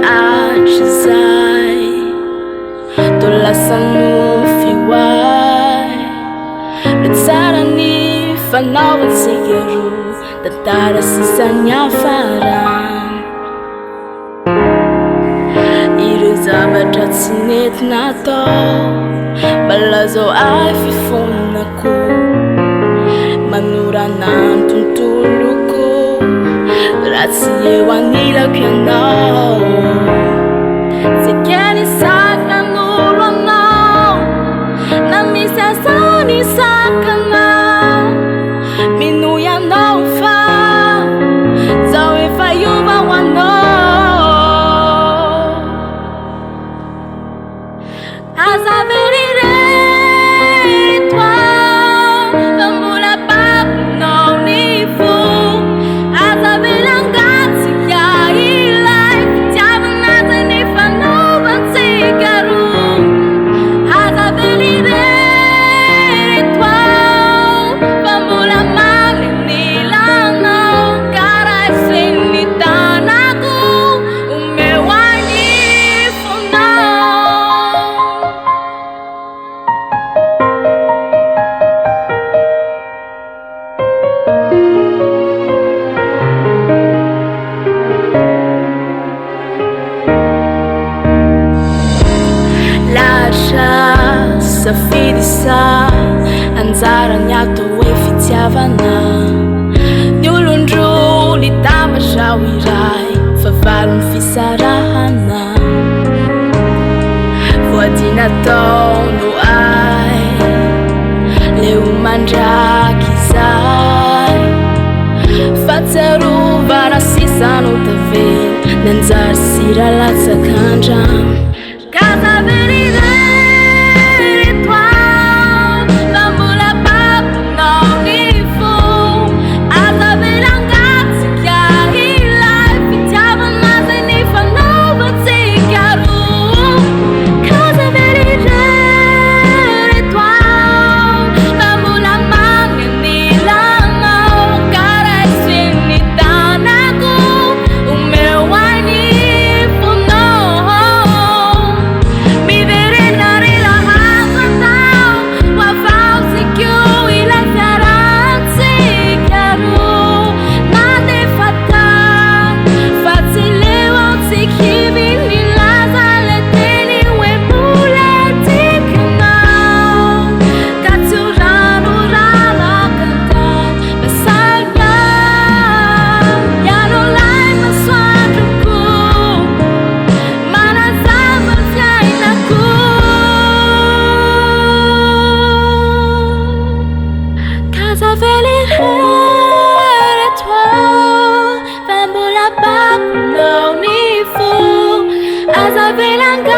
hatrazay tolasan'ny fihoay le tsara ny fanaovantsika roa tantara sisany hafarany ireo zavatra tsy nety natao malazao ay fifonako manorana ny tontoloko raha tsy eo anilako ianao tsy kely sakan'olo anao na misy asany sakana mino ianao fa zaho efa iova ho anao aza verireto fa mbola bakonao ny fo aza velangatsika ilay fitiavana ny fanaovantsika roa aza verireto fa mbola mamy ny lanao karaha isen'ny tanako omeo any fonao lahatra safidy sa anjarany atao hoe fitiavana ny olon-droly tamatao iray fa valony fisarahana voadina tao no ay leo mandraky izay fahatsiarovana sisano tavela nanjary sira latsak'andrano kaza verireto fa mbola bakonao ny fo aza velangatsika ilay fitiavana zay ny fanaovantsika roa kaza verireto fa mbola mamy ny lanao karaha isen'ny tanako omeo any fonao miverena relahazo atao ho avaosiko ilay fiarantsika roa mandefa tany fa tsy leo aho tsy kivy ny laza le teny hoe mbola tikinao ka tsy ho ranoranakantany basagna ianao lay masoandroko manazava fiainako kaza verireto fa mbola bakonao ny fo aza velanga